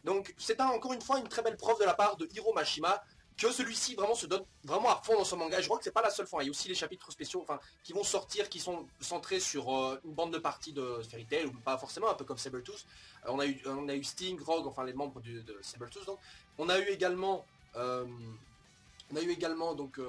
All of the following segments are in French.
Donc c'est encore une fois une très belle preuve de la part de Hiro Mashima que celui-ci vraiment se donne vraiment à fond dans son manga. Et je crois que c'est pas la seule fois. Il y a aussi les chapitres spéciaux, enfin, qui vont sortir, qui sont centrés sur une bande de parties de Fairy Tail, ou pas forcément, un peu comme Sabertooth. On a eu Sting, Rogue, enfin les membres de Sabertooth. Donc, on a eu également on a eu également donc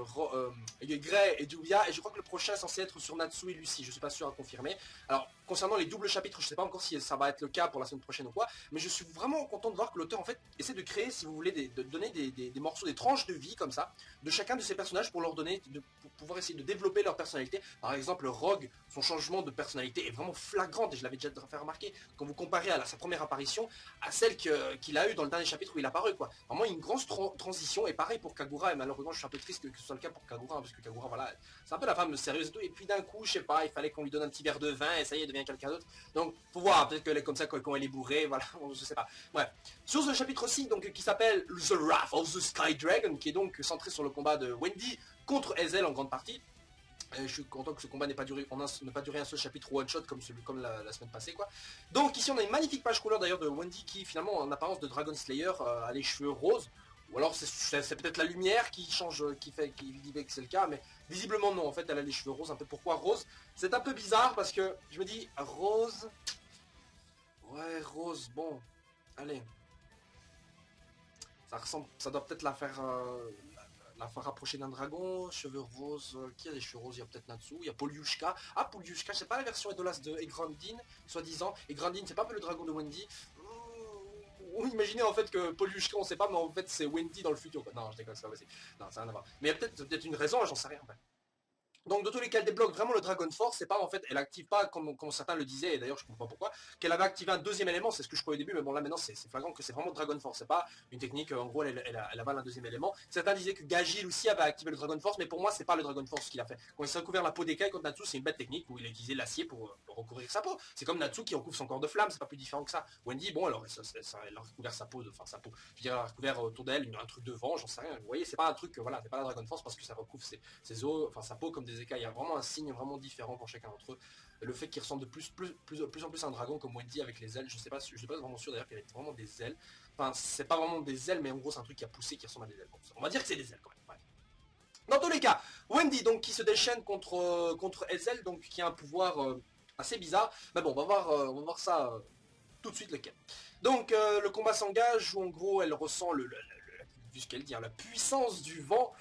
Grey et Jubia, et je crois que le prochain est censé être sur Natsu et Lucy, je suis pas sûr à confirmer. Alors, concernant les doubles chapitres, je sais pas encore si ça va être le cas pour la semaine prochaine ou quoi, mais je suis vraiment content de voir que l'auteur en fait essaie de créer, si vous voulez, de donner des morceaux, des tranches de vie comme ça, de chacun de ces personnages pour leur donner, pour pouvoir essayer de développer leur personnalité. Par exemple, Rogue, son changement de personnalité est vraiment flagrant, et je l'avais déjà fait remarquer, quand vous comparez à sa première apparition, à celle qu'il a eu dans le dernier chapitre où il est apparu, quoi. Vraiment une grande transition, et pareil pour Kagura, et malheureusement je suis un peu triste que ce soit le cas pour Kagura, hein, parce que Kagura, voilà, c'est un peu la femme sérieuse et tout, et puis d'un coup, je sais pas, il fallait qu'on lui donne un petit verre de vin, et ça y est, elle devient quelqu'un d'autre. Donc, faut voir, peut-être qu'elle est comme ça quand elle est bourrée, voilà, je sais pas. Bref. Sur ce chapitre 6, donc, qui s'appelle The Wrath of the Sky Dragon, qui est donc centré sur le combat de Wendy contre Ezel en grande partie. Je suis content que ce combat n'ait pas duré un seul chapitre one shot comme la semaine passée, quoi. Donc ici on a une magnifique page couleur d'ailleurs de Wendy qui finalement en apparence de Dragon Slayer a les cheveux roses. Ou alors c'est peut-être la lumière qui change, qui dit que c'est le cas, mais visiblement non, en fait elle a les cheveux roses. Un peu pourquoi rose? C'est un peu bizarre parce que je me dis rose. Ouais, rose, bon. Allez. Ça doit peut-être la faire rapprocher d'un dragon, cheveux roses, qui a des cheveux roses? Il y a peut-être Natsu, il y a Polyushka. Ah, Polyushka, c'est pas la version Edolas de Egrandin, soi-disant. Egrandin, c'est pas un peu le dragon de Wendy. Ou imaginez en fait que Polyushka, on sait pas, mais en fait c'est Wendy dans le futur. Non, je déconne, c'est pas possible. Non, ça n'a rien à voir. Mais il y a peut-être une raison, j'en sais rien. Donc de tous les cas, elle débloque vraiment le Dragon Force, c'est pas en fait, elle active pas comme certains le disaient, et d'ailleurs je comprends pas pourquoi, qu'elle avait activé un deuxième élément, c'est ce que je croyais au début, mais bon là maintenant c'est flagrant que c'est vraiment Dragon Force, c'est pas une technique, en gros elle avale un deuxième élément. Certains disaient que Gagil aussi avait activé le Dragon Force, mais pour moi c'est pas le Dragon Force qu'il a fait. Quand il s'est recouvert la peau d'écaille contre Natsu, c'est une bête technique où il a utilisé l'acier pour recouvrir sa peau. C'est comme Natsu qui recouvre son corps de flamme, c'est pas plus différent que ça. Wendy, bon alors elle a recouvert sa peau, enfin sa peau, je veux dire elle a recouvert autour d'elle un truc de vent, j'en sais rien. Vous voyez, c'est pas un truc, voilà, c'est pas la Dragon Force parce que ça recouvre ses os, enfin sa peau comme des écailles. Il y a vraiment un signe vraiment différent pour chacun d'entre eux. Le fait qu'il ressemble de plus en plus à un dragon comme Wendy avec les ailes, je sais pas vraiment sûr d'ailleurs qu'elle ait vraiment des ailes. Enfin, c'est pas vraiment des ailes, mais en gros c'est un truc qui a poussé qui ressemble à des ailes. Bon, on va dire que c'est des ailes quand même. Ouais. Dans tous les cas, Wendy donc qui se déchaîne contre Ezel, donc qui a un pouvoir assez bizarre. Mais bon, on va voir ça tout de suite lequel. Donc le combat s'engage où en gros elle ressent vu ce qu'elle dit, hein, la puissance du vent,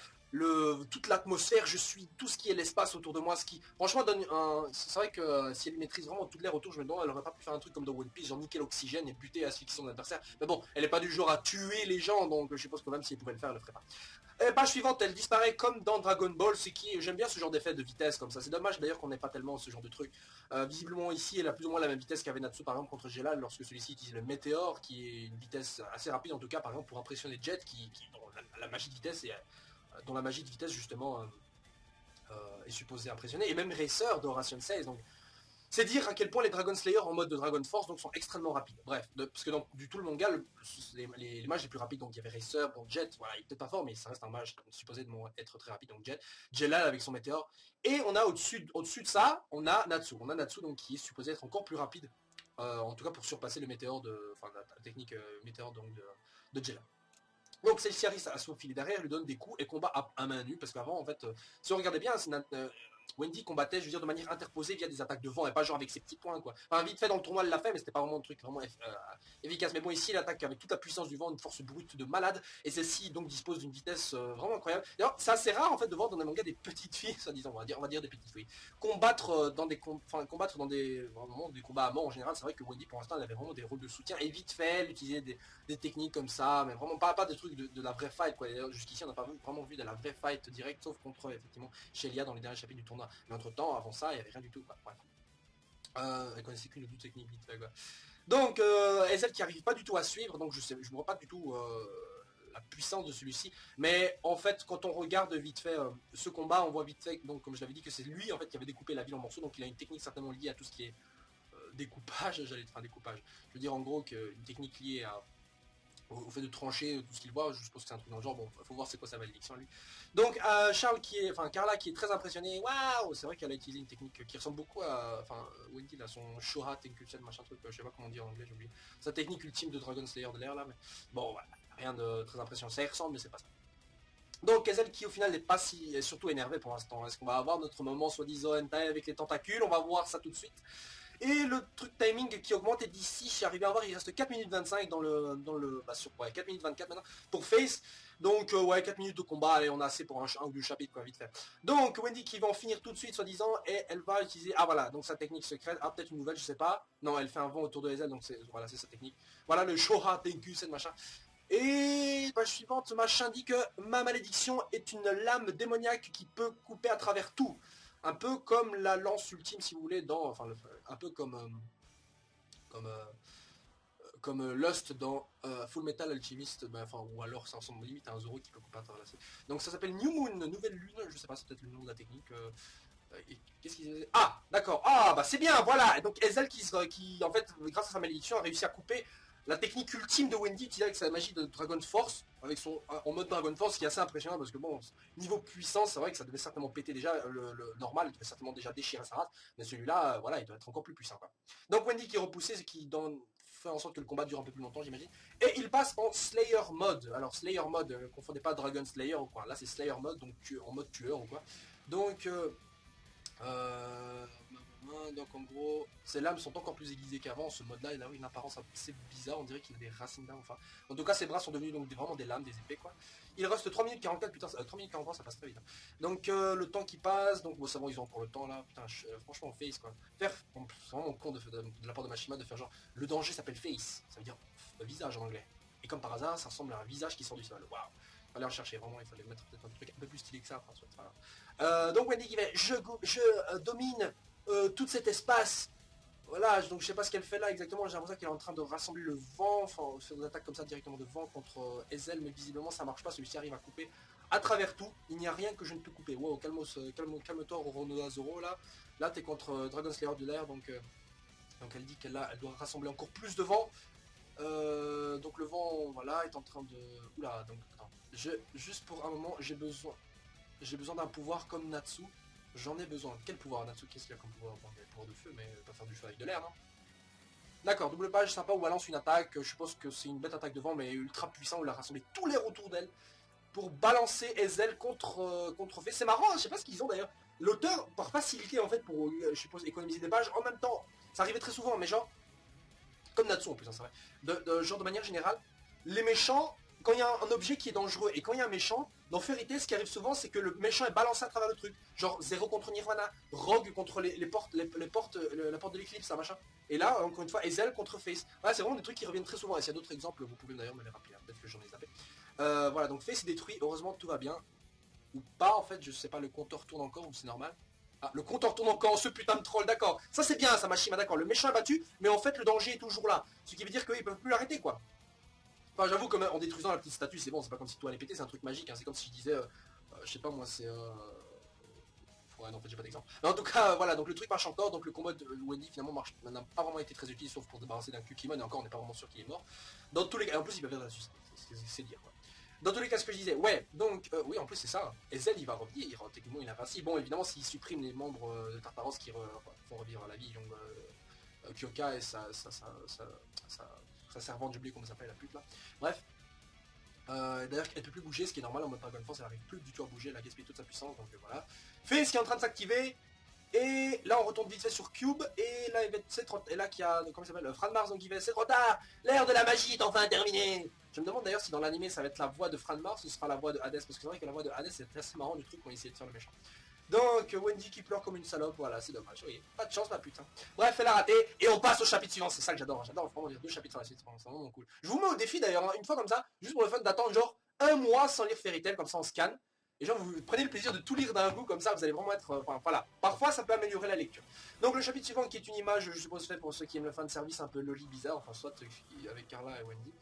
toute l'atmosphère, je suis tout ce qui est l'espace autour de moi, ce qui franchement donne un... C'est vrai que si elle maîtrise vraiment toute l'air autour, je me demande, elle aurait pas pu faire un truc comme dans One Piece, genre niquer l'oxygène et buter, asphyxier son adversaire. Mais bon, elle est pas du genre à tuer les gens, donc je suppose que même si elle pouvait le faire, elle le ferait pas. Et page suivante, elle disparaît comme dans Dragon Ball, ce qui, j'aime bien ce genre d'effet de vitesse comme ça. C'est dommage d'ailleurs qu'on n'ait pas tellement ce genre de truc. Visiblement ici, elle a plus ou moins la même vitesse qu'avait Natsu par exemple contre Gelal lorsque celui-ci utilise le météore, qui est une vitesse assez rapide en tout cas, par exemple pour impressionner Jet, dont la magie de vitesse dont la magie de vitesse justement est supposée impressionner, et même Racer d'Horation 16. Donc c'est dire à quel point les Dragon Slayer en mode de Dragon Force donc sont extrêmement rapides. Bref, parce que dans du tout le manga, les mages les plus rapides, donc il y avait Racer, bon Jet, voilà, il est peut-être pas fort, mais ça reste un mage supposé de être très rapide, donc Jet, Jelal avec son météore. Et on a au-dessus de ça, on a Natsu. On a Natsu donc qui est supposé être encore plus rapide, en tout cas pour surpasser le météore enfin la technique météore donc de Jelal. Donc celle-ci arrive à se faufiler derrière, lui donne des coups et combat à main nue, parce qu'avant en fait, si on regardait bien, Wendy combattait, je veux dire, de manière interposée via des attaques de vent et pas genre avec ses petits points quoi. Enfin vite fait dans le tournoi elle l'a fait, mais c'était pas vraiment un truc vraiment efficace. Mais bon ici elle attaque avec toute la puissance du vent, une force brute de malade, et celle-ci donc dispose d'une vitesse vraiment incroyable. D'ailleurs c'est assez rare en fait de voir dans des mangas des petites filles, soi-disant, on va dire des petites filles, combattre combattre dans vraiment des combats à mort en général. C'est vrai que Wendy pour l'instant elle avait vraiment des rôles de soutien, et vite fait elle utilisait des techniques comme ça, mais vraiment pas des trucs de la vraie fight quoi. Jusqu'ici on n'a pas vraiment vu de la vraie fight directe, sauf contre effectivement Shelia dans les derniers chapitres du tournoi. Mais entre temps, avant ça, il n'y avait rien du tout quoi. Bref. Elle connaissait qu'une ou deux techniques vite fait quoi. Donc Ezel qui arrive pas du tout à suivre, donc je me vois pas du tout la puissance de celui-ci, mais en fait quand on regarde vite fait ce combat, on voit vite fait donc comme je l'avais dit que c'est lui en fait qui avait découpé la ville en morceaux, donc il a une technique certainement liée à tout ce qui est découpage, j'allais faire découpage. Je veux dire en gros qu'une technique liée au fait de trancher tout ce qu'il voit. Je suppose que c'est un truc dans le genre. Bon, faut voir c'est quoi sa malédiction lui. Donc Carla qui est très impressionnée. Waouh, c'est vrai qu'elle a utilisé une technique qui ressemble beaucoup à, enfin, Wendy là, son Shoha Tenkusen machin truc, je sais pas comment on dit en anglais, j'ai oublié. Sa technique ultime de Dragon Slayer de l'air là, mais bon, voilà, rien de très impressionnant. Ça y ressemble, mais c'est pas ça. Donc Ezel qui au final n'est pas si, est surtout énervé pour l'instant. Est-ce qu'on va avoir notre moment soi-disant hentai avec les tentacules? On va voir ça tout de suite. Et le truc timing qui augmente, et d'ici, je suis arrivé à voir, il reste 4 minutes 25 bah sur, ouais, 4 minutes 24 maintenant, pour Face. Donc, ouais, 4 minutes de combat, allez, on a assez pour un ou deux chapitres, quoi, vite fait. Donc, Wendy qui va en finir tout de suite, soi-disant, et elle va utiliser, ah voilà, donc sa technique secrète, ah, peut-être une nouvelle, je sais pas. Non, elle fait un vent autour de Ezel, donc voilà, c'est sa technique. Voilà, le Shoha Tenku, c'est machin. Et page suivante, machin dit que ma malédiction est une lame démoniaque qui peut couper à travers tout. Un peu comme la lance ultime, si vous voulez, dans, enfin, un peu comme, Lust dans Full Metal Alchemist, ben, enfin, ou alors ça ressemble limite à un Zoro qui peut couper à travers la scène. Donc ça s'appelle New Moon, nouvelle lune, je sais pas, c'est peut-être le nom de la technique. Qu'est-ce qu'ils disaient? Ah, d'accord, ah, bah c'est bien, voilà. Et donc Ezel qui, en fait, grâce à sa malédiction, a réussi à couper la technique ultime de Wendy, utilisée avec sa magie de Dragon Force, avec son en mode Dragon Force, qui est assez impressionnant parce que bon, niveau puissance, c'est vrai que ça devait certainement péter déjà, le normal, il devait certainement déjà déchirer sa race, mais celui-là, voilà, il doit être encore plus puissant, quoi. Donc Wendy qui est repoussée, ce qui fait en sorte que le combat dure un peu plus longtemps, j'imagine. Et il passe en Slayer mode. Alors Slayer mode, confondez pas Dragon Slayer ou quoi. Là c'est Slayer mode, donc en mode tueur ou quoi. Donc euh, donc en gros, ses lames sont encore plus aiguisées qu'avant. Ce mode-là, il a une apparence assez bizarre. On dirait qu'il a des racines d'âme. Enfin, en tout cas, ses bras sont devenus donc vraiment des lames, des épées quoi. Il reste 3 minutes 44, putain, 3 minutes 43, ça passe très vite. Hein. Donc le temps qui passe, donc bon, ça va, ils ont encore le temps là. Putain, franchement, face quoi. Faire, c'est vraiment con de la part de Mashima de faire genre, le danger s'appelle face. Ça veut dire visage en anglais. Et comme par hasard, ça ressemble à un visage qui sort du sol. Waouh. Fallait en chercher, vraiment, il fallait mettre peut-être un truc un peu plus stylé que ça. Enfin, donc Wendy qui fait, je domine tout cet espace. Voilà, donc je sais pas ce qu'elle fait là exactement, j'ai l'impression qu'elle est en train de rassembler le vent, enfin faire des attaques comme ça directement de vent contre Ezel, mais visiblement ça marche pas, celui-ci arrive à couper à travers tout, il n'y a rien que je ne peux couper. Wow, calme-toi Roronoa Zoro là, là t'es contre Dragon Slayer de l'air, donc elle dit elle doit rassembler encore plus de vent. Donc le vent, voilà, est en train de... Oula, donc attends, juste pour un moment, j'ai besoin d'un pouvoir comme Natsu. J'en ai besoin. Quel pouvoir Natsu? Qu'est-ce qu'il y a comme pouvoir? Bon, il y a le pouvoir de feu, mais pas faire du feu avec de l'air, non? D'accord, double page sympa où elle balance une attaque. Je suppose que c'est une bête attaque de vent, mais ultra puissant où elle a rassemblé tout l'air autour d'elle pour balancer Ezel contre Fée. C'est marrant, hein, je sais pas ce qu'ils ont d'ailleurs. L'auteur, par facilité en fait, pour je suppose économiser des pages, en même temps, ça arrivait très souvent, mais genre, comme Natsu en plus, hein, c'est vrai. Genre de manière générale, les méchants, quand il y a un objet qui est dangereux et quand il y a un méchant, dans Fairy Tail, ce qui arrive souvent, c'est que le méchant est balancé à travers le truc. Genre Zero contre Nirvana, Rogue contre les portes, la porte de l'éclipse, ça machin. Et là, encore une fois, Ezel contre Face. Voilà, c'est vraiment des trucs qui reviennent très souvent. Et s'il y a d'autres exemples, vous pouvez d'ailleurs me les rappeler. Hein. Peut-être que j'en ai zappé. Voilà, donc Face est détruit. Heureusement, tout va bien. Ou pas, en fait, je sais pas, le compteur tourne encore ou c'est normal. Ah, le compteur tourne encore, ce putain de troll, d'accord. Ça c'est bien, ça Mashima, d'accord. Le méchant est battu, mais en fait le danger est toujours là. Ce qui veut dire qu'ils peuvent plus l'arrêter, quoi. Enfin, j'avoue qu'en détruisant la petite statue, c'est bon, c'est pas comme si tout allait péter, c'est un truc magique. Hein. C'est comme si je disais, je sais pas moi, c'est. Ouais, non, en fait, j'ai pas d'exemple. Mais en tout cas, voilà, donc le truc marche encore, donc le combat de Wendy finalement n'a pas vraiment été très utile, sauf pour se débarrasser d'un Kukimon, et encore, on n'est pas vraiment sûr qu'il est mort. Dans tous les cas, en plus, il va faire de la suicide, c'est dire, quoi. Dans tous les cas, ce que je disais, ouais, donc, oui, en plus, c'est ça. Ezel, il va revenir, techniquement, il est invincible. Bon, évidemment, s'il supprime les membres de Tartaros qui font revivre à la vie, donc, Kyoka et sa servante, j'ai oublié comment ça s'appelle, la pute, là. Bref. D'ailleurs, elle peut plus bouger, ce qui est normal en mode Dragon Force, elle arrive plus du tout à bouger, elle a gaspillé toute sa puissance, donc voilà. Face qui est en train de s'activer, et là on retourne vite fait sur Cube, et là, et là qui a, comment il s'appelle, Fran Mars, donc il va, c'est trop tard, l'ère de la magie est enfin terminée. Je me demande d'ailleurs si dans l'animé ça va être la voix de Fran Mars ou ce sera la voix de Hades, parce que c'est vrai que la voix de Hades c'est assez marrant du truc quand il essayait de faire le méchant. Donc Wendy qui pleure comme une salope, voilà, c'est dommage, oui, pas de chance ma putain. Bref, elle a raté, et on passe au chapitre suivant, c'est ça que j'adore, j'adore vraiment lire 2 chapitres sur la suite, c'est vraiment cool. Je vous mets au défi d'ailleurs, hein, une fois comme ça, juste pour le fun d'attendre genre un mois sans lire Fairy Tail, comme ça on scanne, et genre vous prenez le plaisir de tout lire d'un coup, comme ça vous allez vraiment être, enfin voilà, parfois ça peut améliorer la lecture. Donc le chapitre suivant qui est une image, je suppose fait pour ceux qui aiment le fan service un peu loli bizarre, enfin soit avec Carla et Wendy.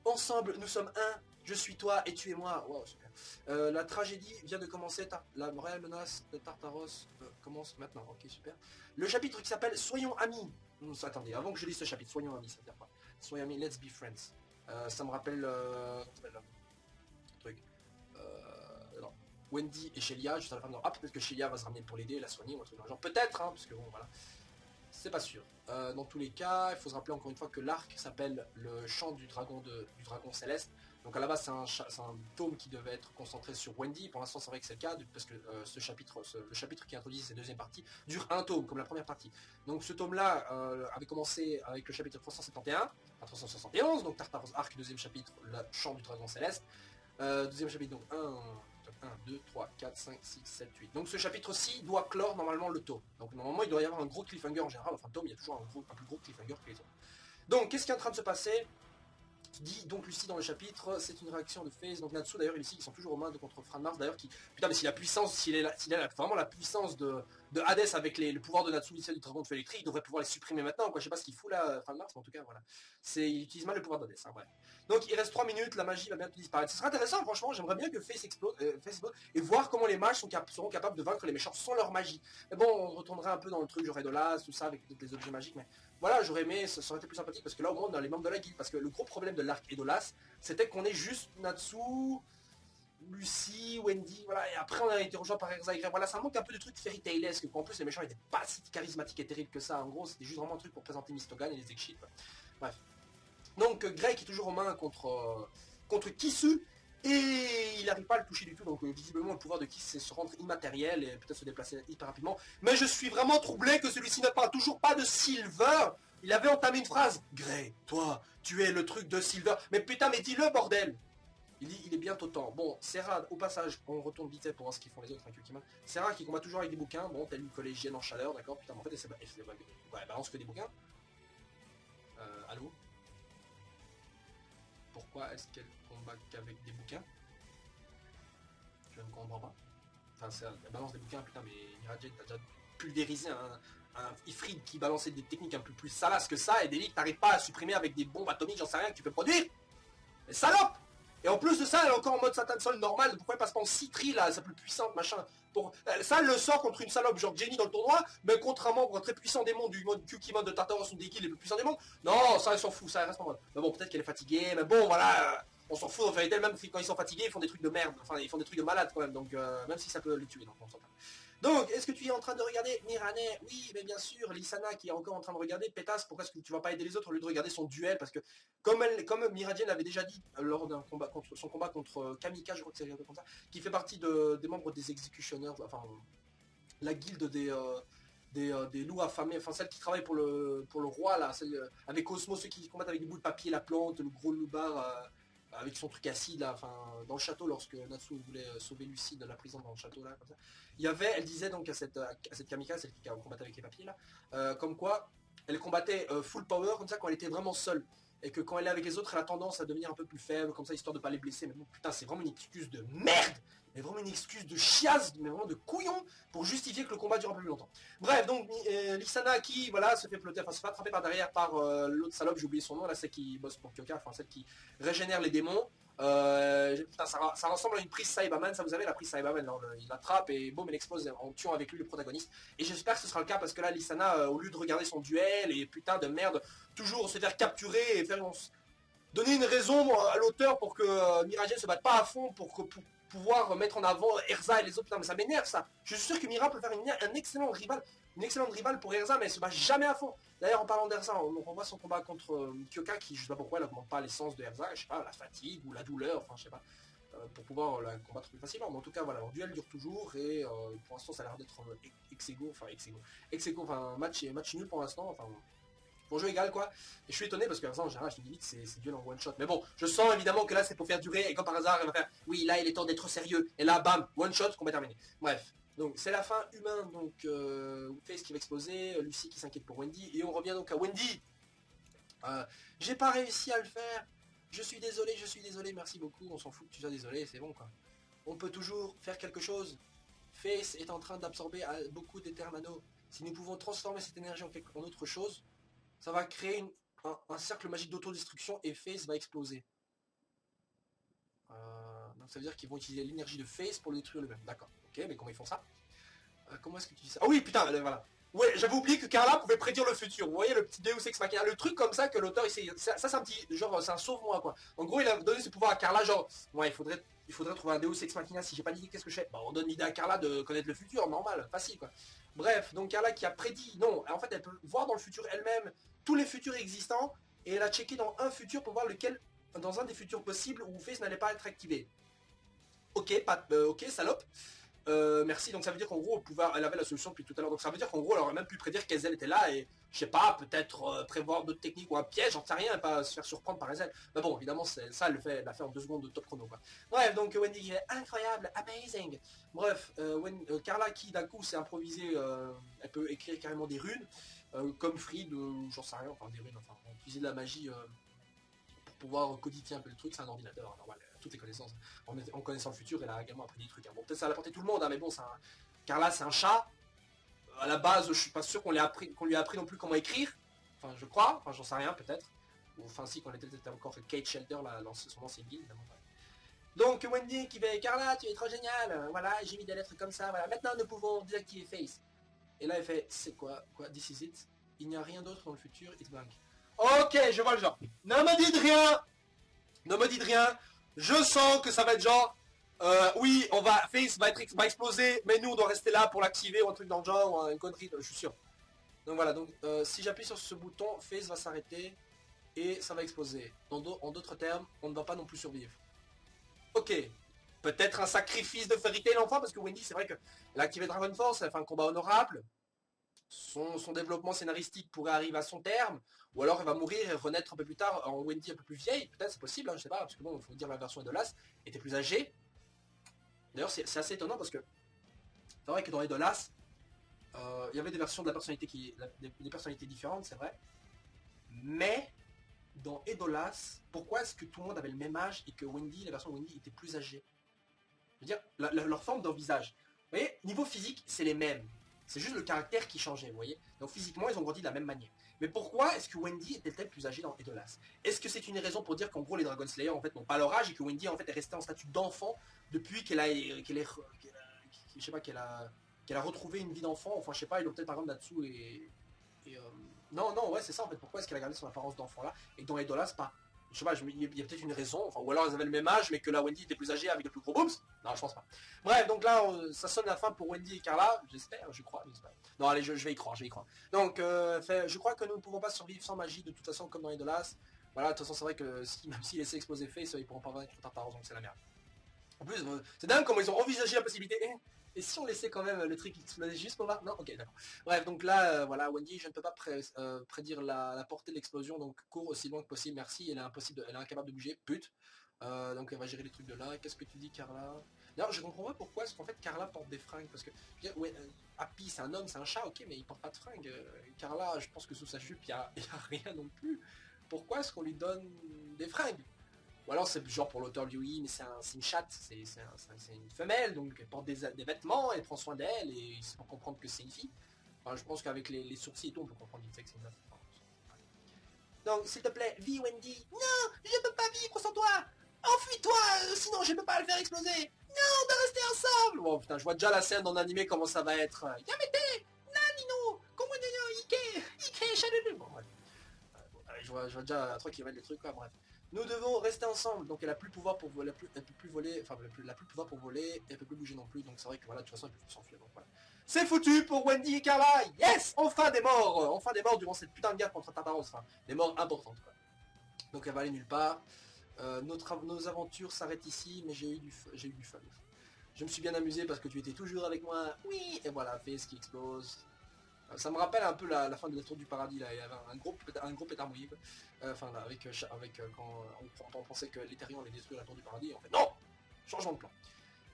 Ensemble, nous sommes un. Je suis toi et tu es moi. Wow, super. La tragédie vient de commencer. La réelle menace de Tartaros commence maintenant. Ok, super. Le chapitre qui s'appelle Soyons amis. Attendez, avant que je lise ce chapitre, soyons amis, ça veut dire quoi? Soyons amis, let's be friends. Ça me rappelle... comment ça s'appelle, le truc non. Wendy et Shelia, juste à la fin, ah peut-être que Shelia va se ramener pour l'aider, la soigner ou un truc dans le genre. Peut-être, hein, parce que bon, voilà. C'est pas sûr. Dans tous les cas, il faut se rappeler encore une fois que l'arc s'appelle le chant du dragon, du dragon céleste. Donc à la base, c'est un tome qui devait être concentré sur Wendy. Pour l'instant, c'est vrai que c'est le cas, parce que le chapitre qui introduit cette deuxième partie dure un tome, comme la première partie. Donc ce tome-là avait commencé avec le chapitre 371 à 371, donc Tartarus Arc, deuxième chapitre, le chant du dragon céleste. Deuxième chapitre, donc 1, 2, 3, 4, 5, 6, 7, 8. Donc ce chapitre-ci doit clore normalement le tome. Donc normalement il doit y avoir un gros cliffhanger en général. Enfin, le tome, il y a toujours un plus gros cliffhanger que les autres. Donc qu'est-ce qui est en train de se passer? Dit donc Lucie dans le chapitre, c'est une réaction de Phase. Donc Natsu d'ailleurs et Lucie qui sont toujours aux mains contre Fran Mars d'ailleurs qui. Putain mais si la puissance, s'il a vraiment la puissance de Hades avec le pouvoir de Natsu du dragon de feu électrique, il devrait pouvoir les supprimer maintenant, quoi. Je sais pas ce qu'il fout là, Fran Mars, mais en tout cas voilà. Il utilise mal le pouvoir d'Hades, hein, bref. Donc il reste 3 minutes, la magie va bientôt disparaître. Ce sera intéressant, franchement, j'aimerais bien que Phase explose, et voir comment les mages seront capables de vaincre les méchants sans leur magie. Mais bon, on retournerait un peu dans le truc, j'aurais de l'as, tout ça, avec des objets magiques, mais voilà, j'aurais aimé, ça aurait été plus sympathique parce que là au moins on a les membres de la guilde. Parce que le gros problème de l'arc et d'Olas, c'était qu'on est juste Natsu, Lucie, Wendy, voilà, et après on a été rejoint par Erza et Grey. Voilà, ça manque un peu de trucs fairy tailesque, en plus les méchants étaient pas si charismatiques et terribles que ça. En gros, c'était juste vraiment un truc pour présenter Mistogan et les Exit. Bref. Donc Grey qui est toujours en main contre Kisu. Et il n'arrive pas à le toucher du tout, donc visiblement le pouvoir de Kiss c'est se rendre immatériel et peut-être se déplacer hyper rapidement. Mais je suis vraiment troublé que celui-ci ne parle toujours pas de Silver. Il avait entamé une phrase. Grey, toi, tu es le truc de Silver. Mais putain, mais dis-le bordel. Il dit, il est bientôt temps. Bon, Serra, au passage, on retourne vite fait pour voir ce qu'ils font les autres, Serra qui combat toujours avec des bouquins, bon, telle une collégienne en chaleur, d'accord, putain, mais en fait, elle balance que des bouquins. Allô? Pourquoi est-ce qu'elle combat qu'avec des bouquins? Je ne comprends pas. Enfin, elle balance des bouquins, putain, mais Miragen, t'as déjà pulvérisé un Ifrit qui balançait des techniques un peu plus salaces que ça, et des lits que t'arrives pas à supprimer avec des bombes atomiques, j'en sais rien, que tu peux produire. Mais salope! Et en plus de ça, elle est encore en mode Satan Sol normal, pourquoi elle passe pas en Citri là, sa plus puissante, machin. Ça, elle le sort contre une salope genre Jenny dans le tournoi, mais contre un membre très puissant des mondes, du mode Kyuki mode de Tartaros ou des guildes les plus puissants des mondes. Non, ça, elle s'en fout, ça, elle reste en mode. Mais bon, peut-être qu'elle est fatiguée, mais bon, voilà, on s'en fout, en vérité, même quand ils sont fatigués, ils font des trucs de merde, enfin, ils font des trucs de malade quand même, donc même si ça peut les tuer, donc on s'en fout. Donc, est-ce que tu es en train de regarder Mirane? Oui, mais bien sûr, Lissana qui est encore en train de regarder Pétasse, pourquoi est-ce que tu vas pas aider les autres au lieu de regarder son duel? Parce que, comme Miragen l'avait déjà dit lors d'un combat contre son combat contre Kamika, je crois que c'est comme ça, qui fait partie des membres des Executioners, enfin, la guilde des loups affamés, enfin celle qui travaille pour le roi là, celle, avec Cosmo, ceux qui combattent avec des bouts de papier, la plante, le gros loupard avec son truc acide là, enfin dans le château lorsque Natsu voulait sauver Lucie de la prison dans le château là, comme ça. Il y avait, elle disait donc à cette Kamika, celle qui combattait avec les papiers là, comme quoi elle combattait full power comme ça quand elle était vraiment seule. Et que quand elle est avec les autres, elle a tendance à devenir un peu plus faible, comme ça, histoire de pas les blesser. Mais bon, putain, c'est vraiment une excuse de merde! Mais vraiment une excuse de chiasse, mais vraiment de couillon, pour justifier que le combat dure un peu plus longtemps. Bref, donc Lissana qui, voilà, se fait plotter, enfin se fait attraper par derrière par l'autre salope, j'ai oublié son nom, là, celle qui bosse pour Kyoka, enfin celle qui régénère les démons. Putain, ça ressemble à une prise Saibaman, ça vous savez, la prise Saibaman, il l'attrape et boum, elle explose en tuant avec lui le protagoniste. Et j'espère que ce sera le cas parce que là, Lissana, au lieu de regarder son duel et putain de merde, toujours se faire capturer et donner une raison à l'auteur pour que Miragen se batte pas à fond pour pouvoir mettre en avant Erza et les autres. Putain, mais ça m'énerve ça. Je suis sûr que Mira peut faire un excellent rival, une excellente rivale pour Erza, mais elle se bat jamais à fond. D'ailleurs, en parlant d'Erza, on voit son combat contre Kyoka qui, je sais pas pourquoi, elle augmente pas l'essence de Erza, je sais pas, la fatigue ou la douleur, enfin, je sais pas, pour pouvoir la combattre plus facilement. Mais en tout cas, voilà, leur duel dure toujours et pour l'instant, ça a l'air d'être ex-aequo, enfin, match nul pour l'instant, enfin. Pour jeu égal quoi. Et je suis étonné parce que en général je me dis vite c'est duel en one shot. Mais bon, je sens évidemment que là c'est pour faire durer et comme par hasard elle va faire oui là il est temps d'être sérieux. Et là bam, one shot, combat terminé. Bref. Donc c'est la fin humain, donc Face qui va exploser, Lucie qui s'inquiète pour Wendy. Et on revient donc à Wendy. J'ai pas réussi à le faire. Je suis désolé, merci beaucoup. On s'en fout que tu sois désolé, c'est bon quoi. On peut toujours faire quelque chose. Face est en train d'absorber beaucoup d'éther-nano. Si nous pouvons transformer cette énergie en autre chose, ça va créer un cercle magique d'autodestruction et Face va exploser. Donc ça veut dire qu'ils vont utiliser l'énergie de Face pour le détruire lui-même. D'accord. Ok, mais comment ils font ça? Comment est-ce que tu dis ça? Ah oui, putain, voilà. Ouais, j'avais oublié que Carla pouvait prédire le futur. Vous voyez le petit Deus Ex Machina, le truc comme ça que l'auteur, ça c'est un petit, genre, c'est un sauve-moi quoi. En gros, il a donné ce pouvoir à Carla, genre, ouais, il faudrait trouver un Deus Ex Machina. Si j'ai pas d'idée, qu'est-ce que je fais? Bah, on donne l'idée à Carla de connaître le futur, normal, facile quoi. Bref, donc Carla qui a prédit, non, en fait, elle peut voir dans le futur elle-même tous les futurs existants et elle a checké dans un futur pour voir lequel, dans un des futurs possibles où Face n'allait pas être activé. Ok, ok, salope. Merci, donc ça veut dire qu'en gros, elle avait la solution depuis tout à l'heure. Donc ça veut dire qu'en gros, elle aurait même pu prédire qu'Ezel était là et, je sais pas, peut-être prévoir d'autres techniques ou un piège, j'en sais rien, et pas se faire surprendre par Ezel. Mais bon, évidemment, ça, elle l'a fait en 2 secondes de top chrono, quoi. Bref, donc Wendy qui est incroyable, amazing. Bref, Carla qui d'un coup s'est improvisée, elle peut écrire carrément des runes, comme Fried, j'en sais rien, enfin des runes, enfin, utiliser de la magie pour pouvoir codifier un peu le truc, c'est un ordinateur, hein, normal, toutes les connaissances. En connaissant le futur, elle a également appris des trucs. Hein. Bon, peut-être ça a apporté tout le monde, hein, mais bon, Carla, c'est un chat. À la base, je suis pas sûr qu'on lui a appris non plus comment écrire. Enfin, je crois. Enfin, j'en sais rien, peut-être. Ou enfin, si, qu'on était peut-être encore Kate Shelter, son ancienne guilde, évidemment. Donc, Wendy qui fait Carla, tu es trop génial. Voilà, j'ai mis des lettres comme ça. Voilà, maintenant nous pouvons désactiver Face. Et là, elle fait c'est quoi? Quoi? This is it? Il n'y a rien d'autre dans le futur, it's blank. Ok, je vois le genre. Ne me dites rien! Ne me dites rien. Je sens que ça va être genre. Oui, Face va exploser, mais nous on doit rester là pour l'activer ou un truc dans le genre, ou une connerie, je suis sûr. Donc voilà, donc si j'appuie sur ce bouton, Face va s'arrêter et ça va exploser. En d'autres termes, on ne va pas non plus survivre. Ok. Peut-être un sacrifice de Fairy Tail enfin, parce que Wendy, c'est vrai qu'elle a activé Dragon Force, elle a fait un combat honorable. Son développement scénaristique pourrait arriver à son terme, ou alors elle va mourir et renaître un peu plus tard en Wendy un peu plus vieille, peut-être c'est possible, hein, je sais pas, parce que bon, il faut dire la version Edolas était plus âgée. D'ailleurs c'est assez étonnant parce que c'est vrai que dans Edolas, il y avait des versions de la personnalité des personnalités différentes, c'est vrai, mais dans Edolas, pourquoi est-ce que tout le monde avait le même âge et que la version de Wendy était plus âgée? Je veux dire, leur forme d'un visage. Vous voyez, niveau physique, c'est les mêmes. C'est juste le caractère qui changeait, vous voyez. Donc physiquement, ils ont grandi de la même manière. Mais pourquoi est-ce que Wendy était-elle plus âgée dans Edolas? Est-ce que c'est une raison pour dire qu'en gros les Dragon Slayer en fait n'ont pas leur âge et que Wendy en fait est restée en statut d'enfant depuis je sais pas qu'elle a retrouvé une vie d'enfant? Enfin je sais pas, ils ont peut-être par exemple Natsu et non non ouais c'est ça en fait. Pourquoi est-ce qu'elle a gardé son apparence d'enfant là et que dans Edolas pas? Je sais pas, il y a peut-être une raison, enfin, ou alors ils avaient le même âge, mais que la Wendy était plus âgée avec le plus gros boobs. Non, je pense pas. Bref, donc là, ça sonne la fin pour Wendy et Carla, j'espère, je crois, j'espère. Non, allez, je vais y croire, je vais y croire. Donc, je crois que nous ne pouvons pas survivre sans magie, de toute façon, comme dans les Dolas. Voilà, de toute façon, c'est vrai que même s'ils laissaient exploser Face, ils pourront pas vaincre Tartaros, donc c'est la merde. En plus, c'est dingue comment ils ont envisagé la possibilité. Et si on laissait quand même le truc exploser juste pour voir? Non, ok, d'accord. Bref, donc là, voilà, Wendy, je ne peux pas prédire la portée de l'explosion, donc cours aussi loin que possible, merci. Elle est incapable de bouger, pute. Donc elle va gérer les trucs de là. Qu'est-ce que tu dis, Carla? D'ailleurs, je comprends pas pourquoi est-ce qu'en fait Carla porte des fringues, parce que ouais, Happy c'est un homme, c'est un chat, ok, mais il porte pas de fringues. Carla, je pense que sous sa jupe, il y a rien non plus. Pourquoi est-ce qu'on lui donne des fringues? Ou alors c'est genre pour l'auteur lui, oui, mais c'est une chatte, c'est une femelle, donc elle porte des vêtements, elle prend soin d'elle, et c'est pour comprendre que c'est une fille. Enfin, je pense qu'avec les sourcils et tout, on peut comprendre vite fait que c'est une meuf. Enfin, donc, s'il te plaît, vis Wendy. Non, je peux pas vivre sans toi. Enfuis-toi, sinon je peux pas le faire exploser. Non, on doit rester ensemble. Bon, putain, je vois déjà la scène dans l'animé, comment ça va être. Yamete, Nanino, Komodoyo, Ike, Shalulu. Bon, bref. Je vois déjà à 3 km les trucs, quoi, bref. Nous devons rester ensemble, donc elle a plus pouvoir pour voler, elle peut plus voler, enfin elle a plus pouvoir pour voler, et elle peut plus bouger non plus, donc c'est vrai que voilà, de toute façon elle peut s'enfuir, donc voilà. C'est foutu pour Wendy et Carla, yes! Enfin des morts durant cette putain de guerre contre Tartaros, enfin, des morts importantes, quoi. Donc elle va aller nulle part, nos aventures s'arrêtent ici, mais j'ai eu du fun. Je me suis bien amusé parce que tu étais toujours avec moi, oui, et voilà, Face qui explose, ça me rappelle un peu la fin de la Tour du Paradis, là. Il y avait un gros pétard mouillé. Enfin, là, quand on pensait que l'Ethereum allait détruire la Tour du Paradis. En fait, non. Changement de plan.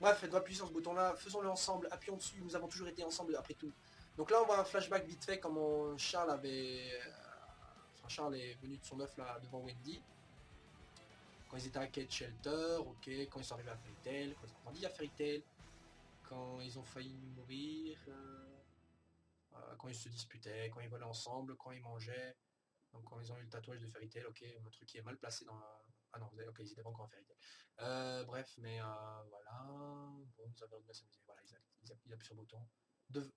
Bref, elle doit appuyer sur ce bouton-là. Faisons-le ensemble. Appuyons dessus. Nous avons toujours été ensemble après tout. Donc là, on voit un flashback vite fait comment Charles avait... Enfin, Charles est venu de son œuf là devant Wendy. Quand ils étaient à Kate Shelter, ok. Quand ils sont arrivés à Fairy Tail. Quand ils ont grandi à Fairy Tail. Quand ils ont failli mourir. Quand ils se disputaient, quand ils volaient ensemble, quand ils mangeaient, donc quand ils ont eu le tatouage de Fairy Tail, ok, un truc qui est mal placé dans la... Ah non, ok, ils étaient pas encore en Fairy Tail. Bref, mais voilà, bon, nous avons bien s'amuser, voilà, ils appuient sur le bouton.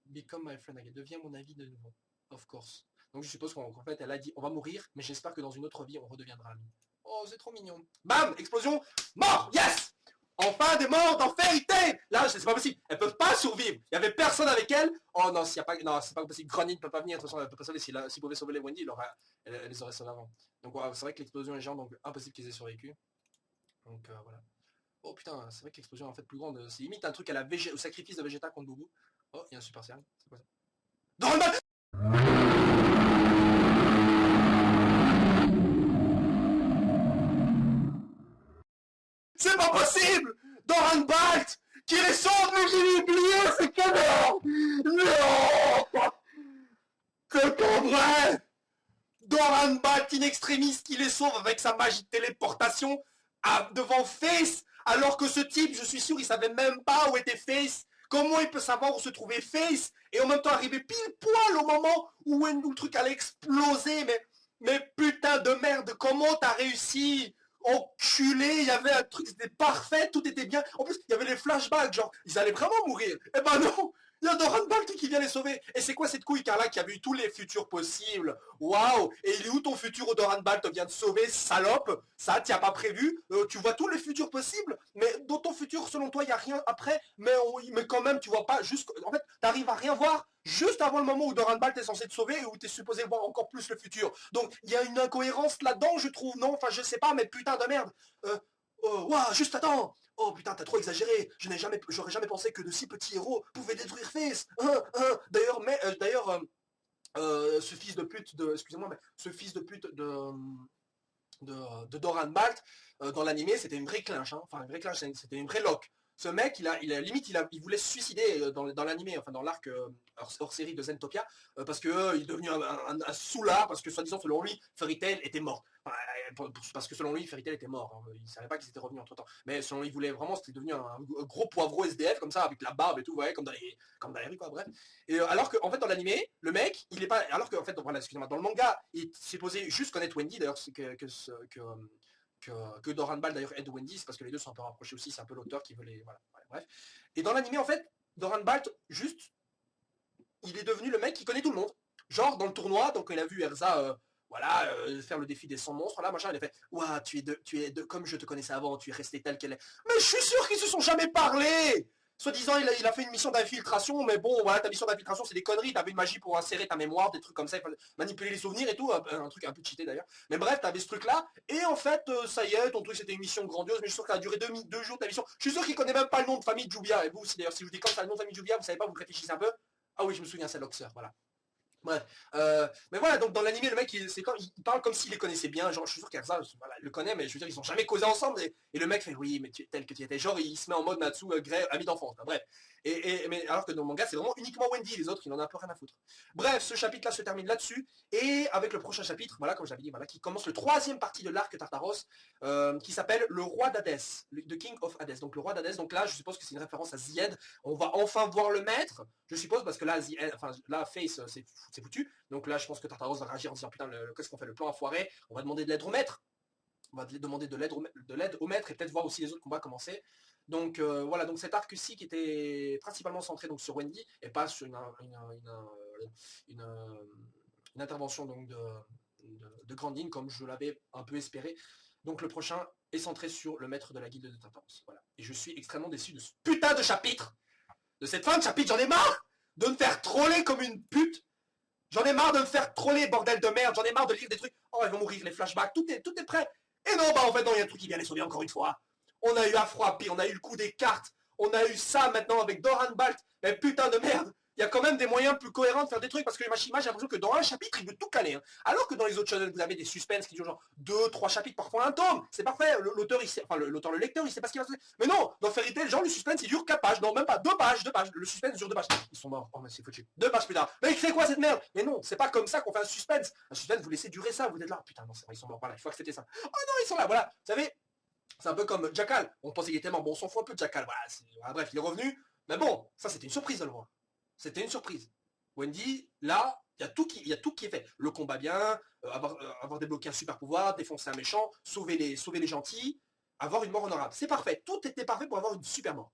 Become my friend again. Deviens mon ami de nouveau. Of course. Donc je suppose qu'en fait, elle a dit, on va mourir, mais j'espère que dans une autre vie, on redeviendra amis. Oh, c'est trop mignon. Bam, explosion, mort, yes. Enfin des morts dans Fairy Tail. Là, c'est pas possible. Elles peuvent pas survivre. Il y avait personne avec elles. Oh non, s'il y a pas, non, c'est pas possible. Granny ne peut pas venir. De toute façon, elle peut pas sauver. S'il pouvait sauver les Wendy, elle les aurait sauvés avant. Donc ouais, c'est vrai que l'explosion est géante, donc impossible qu'ils aient survécu. Donc voilà. Oh putain, c'est vrai que l'explosion est en fait plus grande. C'est limite un truc à la au sacrifice de Vegeta contre Boubou. Oh, il y a un super saiyan. C'est quoi ça? Doraemon. C'est pas possible. Doranbalt qui les sauve, mais j'ai oublié, c'est canon. Non. C'est pas vrai. Doranbalt in extremis qui les sauve avec sa magie de téléportation devant Face, alors que ce type, je suis sûr, il savait même pas où était Face. Comment il peut savoir où se trouvait Face et en même temps arriver pile poil au moment où le truc allait exploser. Mais putain de merde, comment t'as réussi? Enculé, il y avait un truc, c'était parfait, tout était bien. En plus, il y avait les flashbacks, genre, ils allaient vraiment mourir. Eh ben non, il y a Doran Balt qui vient les sauver. Et c'est quoi cette couille, Carla, qui a vu tous les futurs possibles? Waouh. Et il est où ton futur où Doran Balt vient de sauver, salope? Ça, t'y as pas prévu? Tu vois tous les futurs possibles, mais dans ton futur, selon toi, il n'y a rien après. Mais quand même, tu vois pas, juste... En fait, t'arrives à rien voir juste avant le moment où Doran Balt est censé te sauver et où t'es supposé voir encore plus le futur. Donc, il y a une incohérence là-dedans, je trouve, non? Enfin, je sais pas, mais putain de merde. Ouah, juste attends. Oh putain, t'as trop exagéré. J'aurais jamais pensé que de si petits héros pouvaient détruire Face. D'ailleurs, ce fils de pute de, excusez-moi, mais ce fils de pute de Doran Balt dans l'animé, c'était une vraie clinche, hein. Enfin une vraie clinche, c'était une vraie loque. Ce mec, limite, il voulait se suicider dans l'animé, enfin dans l'arc hors série de Zentopia, parce que il est devenu un soulard, parce que soi-disant selon lui, Fairy Tail était mort. Enfin, parce que selon lui, Fairy Tail était mort. Hein. Il ne savait pas qu'ils étaient revenus entre temps. Mais selon lui, il voulait vraiment, c'était devenu un gros poivreau SDF comme ça, avec la barbe et tout, ouais, comme dans les rues, quoi, bref. Et alors qu'en fait, dans l'animé, le mec, il est pas. Alors qu'en fait, voilà, excusez-moi, dans le manga, il s'est posé juste connaître Wendy, d'ailleurs, que Doran Ball d'ailleurs aide Wendy, c'est parce que les deux sont un peu rapprochés aussi, c'est un peu l'auteur qui veut les. Voilà, bref. Et dans l'animé, en fait, Doran Balt, juste, il est devenu le mec qui connaît tout le monde. Genre, dans le tournoi, donc il a vu Erza faire le défi des 100 monstres, là, machin, il a fait ouah, comme je te connaissais avant, tu es resté tel qu'elle est. Mais je suis sûr qu'ils se sont jamais parlé. Soi-disant, il a fait une mission d'infiltration, mais bon, voilà, ta mission d'infiltration, c'est des conneries. T'avais une magie pour insérer ta mémoire, des trucs comme ça, manipuler les souvenirs et tout, un truc un peu cheaté d'ailleurs. Mais bref, t'avais ce truc-là, et en fait, ça y est, ton truc c'était une mission grandiose, mais je suis sûr qu'elle a duré 2 jours ta mission. Je suis sûr qu'il connaît même pas le nom de famille de Jubia. Et vous aussi, d'ailleurs, si je vous dis comme ça le nom de famille de Jubia, vous savez pas, vous réfléchissez un peu. Ah oui, je me souviens, c'est Loxer, voilà. Bref, mais voilà, donc dans l'animé, le mec, il parle comme s'il les connaissait bien, genre je suis sûr qu'Erza voilà, le connaît, mais je veux dire, ils ont jamais causé ensemble, et le mec fait oui, mais tu es tel que tu étais, genre il se met en mode Natsu, Grey, ami d'enfance, bref. Mais alors que dans le manga, c'est vraiment uniquement Wendy, les autres, il en a un peu rien à foutre. Bref, ce chapitre-là se termine là-dessus, et avec le prochain chapitre, voilà, comme j'avais dit, voilà, qui commence le troisième partie de l'arc Tartaros, qui s'appelle Le Roi d'Hadès, The King of Hades, donc le Roi d'Hadès, donc là, je suppose que c'est une référence à Zied, on va enfin voir le maître, je suppose, parce que là, Face, c'est foutu. Donc là, je pense que Tartaros va réagir en disant putain, qu'est-ce qu'on fait, le plan a foiré, on va demander de l'aide au maître. On va demander de l'aide au maître et peut-être voir aussi les autres combats commencer. Donc voilà, donc cet arc-ci qui était principalement centré donc, sur Wendy et pas sur une intervention donc, de Grandine comme je l'avais un peu espéré. Donc le prochain est centré sur le maître de la guilde de Tartaros. Voilà. Et je suis extrêmement déçu de ce putain de chapitre. De cette fin de chapitre, j'en ai marre de me faire troller comme une pute. J'en ai marre de me faire troller, bordel de merde. J'en ai marre de lire des trucs. Oh, ils vont mourir, les flashbacks. Tout est prêt. Et non, bah en fait, non, il y a un truc qui vient les sauver encore une fois. On a eu Afroapi, on a eu le coup des cartes. On a eu ça maintenant avec Doran Balt. Mais putain de merde. Il y a quand même des moyens plus cohérents de faire des trucs parce que Mashima, j'ai l'impression que dans un chapitre, il veut tout caler. Hein. Alors que dans les autres channels, vous avez des suspens qui durent genre 2-3 chapitres, parfois un tome. C'est parfait. L'auteur, le lecteur, il sait pas ce qu'il va faire. Mais non, dans Fairy Tail, genre, le suspense, il dure 4 pages. Non, même pas 2 pages, 2 pages. Le suspense dure 2 pages. Ils sont morts. Oh, mais c'est foutu. 2 pages plus tard. Mais c'est quoi cette merde? Mais non, c'est pas comme ça qu'on fait un suspense. Un suspense, vous laissez durer ça. Vous êtes là. Putain, non, c'est vrai, ils sont morts. Voilà, il faut accepter ça. Oh non, ils sont là. Voilà. Vous savez, c'est un peu comme Jackal. On pensait qu'il était mort. Bon, on s'en fout un peu de Jackal. Voilà, bref, il est revenu. Mais bon, ça, c'était une surprise de le voir. C'était une surprise. Wendy, là, il y a tout qui est fait. Le combat bien, avoir débloqué un super pouvoir, défoncer un méchant, sauver les gentils, avoir une mort honorable. C'est parfait. Tout était parfait pour avoir une super mort.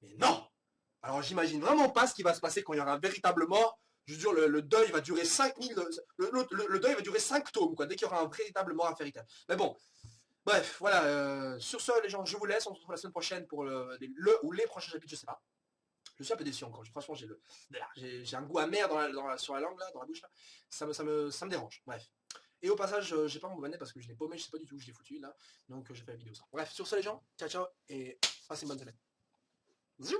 Mais non! Alors j'imagine vraiment pas ce qui va se passer quand il y aura un véritable mort. Je veux dire, le deuil va durer 5000... Le deuil va durer 5 tomes, quoi, dès qu'il y aura un véritable mort à Fairy Mais bon, bref, voilà. Sur ce, les gens, je vous laisse. On se retrouve la semaine prochaine pour le ou les prochains chapitres, je sais pas. Je suis un peu déçu encore. Franchement, j'ai un goût amer sur la langue, là, dans la bouche, là. Ça me dérange. Bref. Et au passage, j'ai pas mon bonnet parce que je l'ai paumé, je sais pas du tout où je l'ai foutu, là. Donc, j'ai fait la vidéo ça. Bref, sur ce, les gens, ciao, ciao, et passez une bonne semaine. Zou